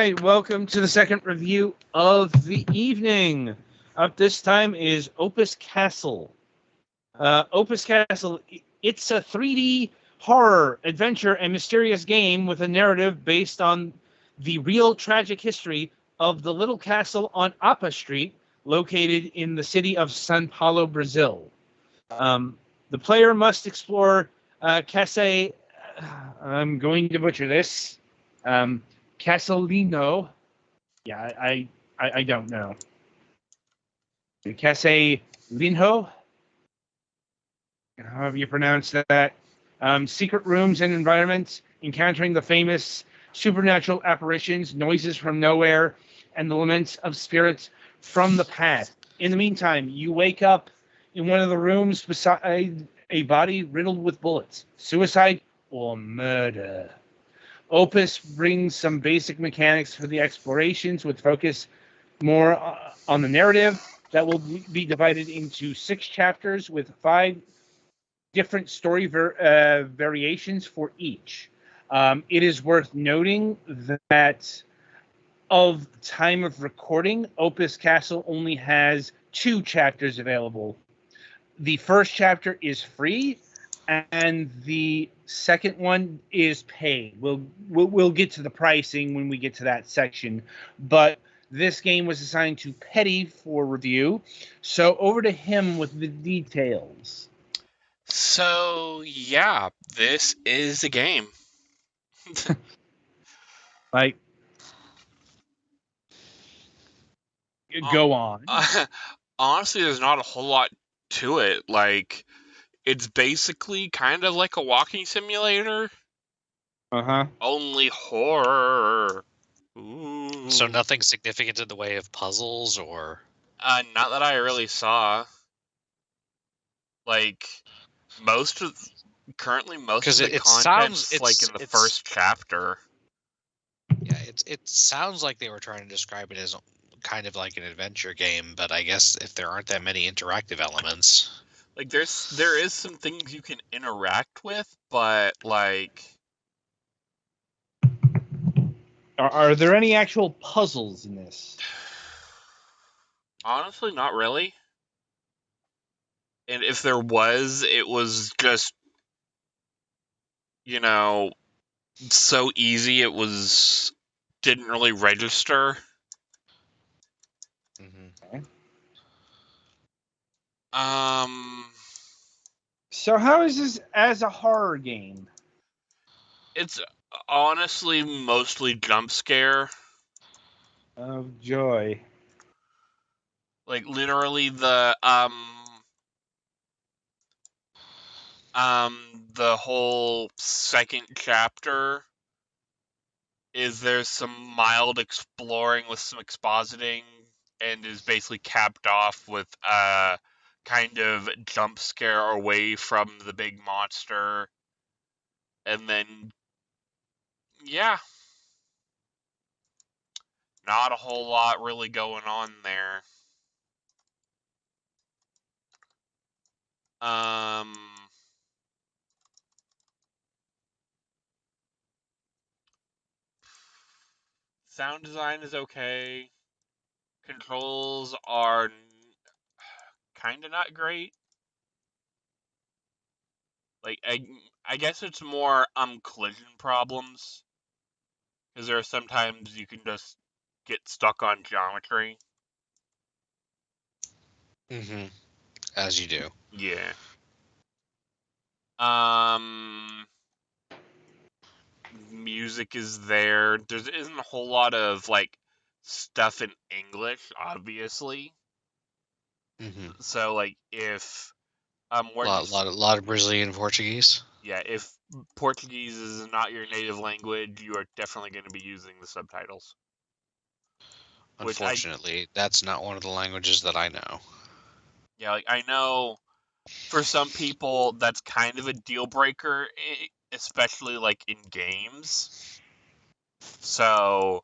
right, welcome to the second review of the evening. Up this time is Opus Castle. Opus Castle, it's a 3D horror, adventure, and mysterious game with a narrative based on the real tragic history of the little castle on Opus Street, located in the city of São Paulo, Brazil. The player must explore Case. I'm going to butcher this. Casalino. Yeah, I don't know. Casalino, however you pronounce that. Secret rooms and environments, encountering the famous supernatural apparitions, noises from nowhere, and the laments of spirits from the past. In the meantime, you wake up in one of the rooms beside a body riddled with bullets. Suicide or murder. Opus brings some basic mechanics for the explorations with focus more on the narrative that will be divided into 6 chapters with 5 different story variations for each. It is worth noting that of time of recording, Opus Castle only has 2 chapters available. The first chapter is free, and the second one is paid. We'll get to the pricing when we get to that section, but this game was assigned to Petty for review, so over to him with the details. So, yeah, this is a game. Like, go on. Honestly, there's not a whole lot to it. Like, it's basically kind of like a walking simulator. Uh-huh. Only horror. Ooh. So nothing significant in the way of puzzles or... Not that I really saw. Like, most of the content sounds like in the first chapter. Yeah, it sounds like they were trying to describe it as kind of like an adventure game, but I guess if there aren't that many interactive elements, like there is some things you can interact with, but like, Are there any actual puzzles in this? honestly, not really. And if there was, it was just, so easy it didn't really register. Mm-hmm. So how is this as a horror game? It's honestly mostly jump scare. Oh, joy. Like, literally, the whole second chapter is there's some mild exploring with some expositing, and is basically capped off with a kind of jump scare away from the big monster. And then, yeah, not a whole lot really going on there. Sound design is okay. Controls are kind of not great. Like, I guess it's more collision problems, because there are sometimes you can just get stuck on geometry. Mm-hmm. As you do. Yeah. Music is there. There isn't a whole lot of like stuff in English, obviously. Mm-hmm. So like, if A lot of Brazilian Portuguese. Yeah, if Portuguese is not your native language, you are definitely going to be using the subtitles. Unfortunately, that's not one of the languages that I know. Yeah, like, I know for some people that's kind of a deal breaker, especially like in games. So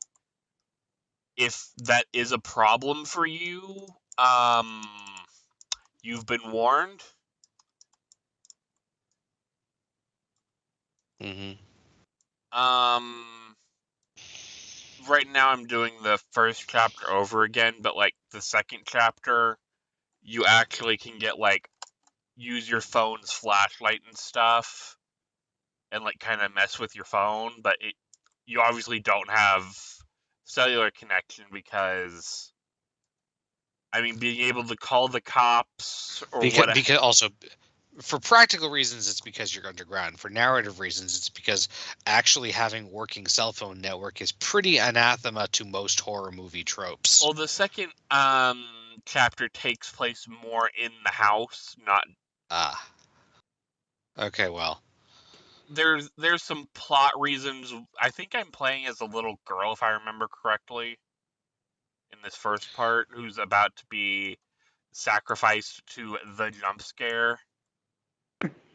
if that is a problem for you, you've been warned. Mm-hmm. right now I'm doing the first chapter over again, but like the second chapter, you actually can get like use your phone's flashlight and stuff, and like kind of mess with your phone, but you obviously don't have cellular connection because, I mean, being able to call the cops or what? Because also, for practical reasons, it's because you're underground. For narrative reasons, it's because actually having working cell phone network is pretty anathema to most horror movie tropes. Well, the second chapter takes place more in the house, not. Okay, well. There's some plot reasons. I think I'm playing as a little girl, if I remember correctly, in this first part, who's about to be sacrificed to the jump scare.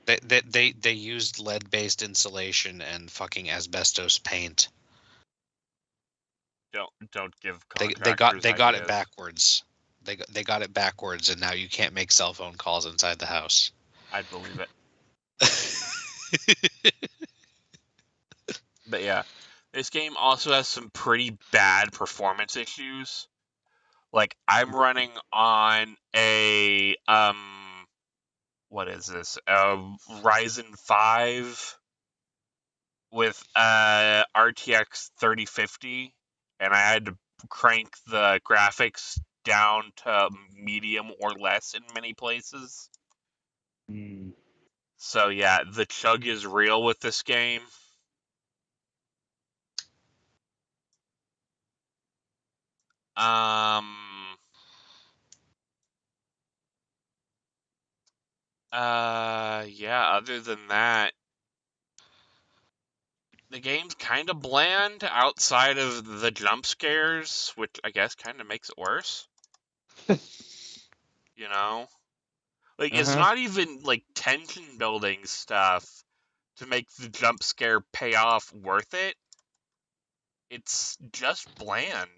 They used lead-based insulation and fucking asbestos paint. Don't give They contractors got it ideas. backwards. They got it backwards, and now you can't make cell phone calls inside the house. I'd believe it. But yeah, this game also has some pretty bad performance issues. Like, I'm running on a what is this? Ryzen 5 with RTX 3050, and I had to crank the graphics down to medium or less in many places. So yeah, the chug is real with this game. Yeah, other than that, the game's kind of bland outside of the jump scares, which I guess kind of makes it worse. You know? Like, it's not even, like, tension building stuff to make the jump scare payoff worth it. It's just bland.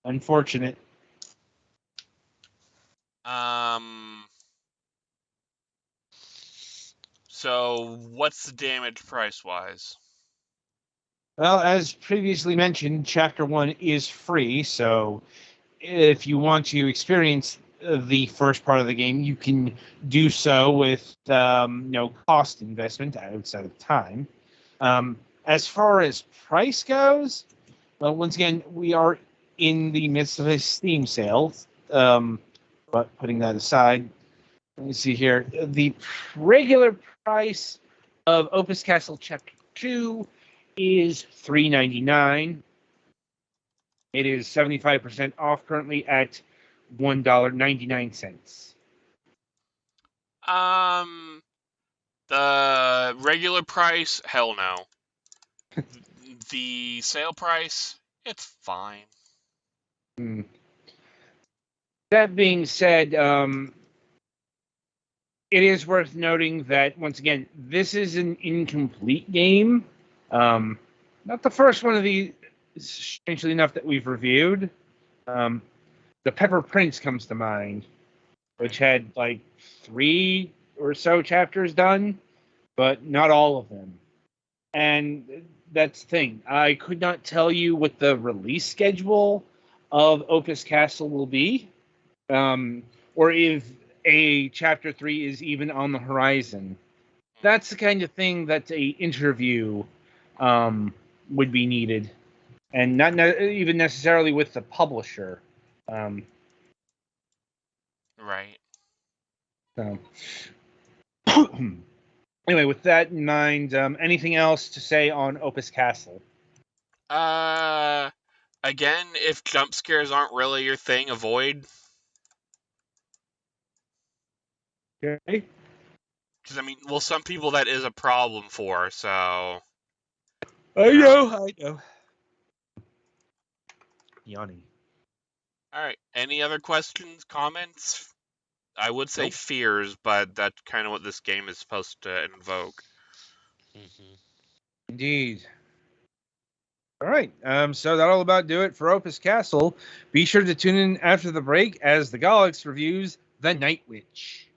Unfortunate. So, what's the damage price-wise? Well, as previously mentioned, Chapter 1 is free, so if you want to experience the first part of the game, you can do so with no cost investment outside of time. As far as price goes, well, once again, we are in the midst of a Steam sale, but putting that aside, let me see here. The regular price of Opus Castle Chapter 2 is $3.99. It is 75% off currently at $1.99. The regular price, hell no. The sale price, it's fine. That being said, it is worth noting that, once again, this is an incomplete game. Not the first one of these, strangely enough, that we've reviewed. The Pepper Prince comes to mind, which had like 3 or so chapters done, but not all of them. And that's the thing. I could not tell you what the release schedule of Opus Castle will be, or if a Chapter 3 is even on the horizon. That's the kind of thing that a interview would be needed, and not even necessarily with the publisher. Right. So. Anyway, with that in mind, anything else to say on Opus Castle? Again, if jump scares aren't really your thing, avoid. Okay. Because, I mean, well, some people that is a problem for, so. I know. Yawning. Alright, any other questions, comments? I would say Nope. fears, but that's kind of what this game is supposed to invoke. Indeed. All right. So that'll about do it for Opus Castle. Be sure to tune in after the break as the Galax reviews The Night Witch.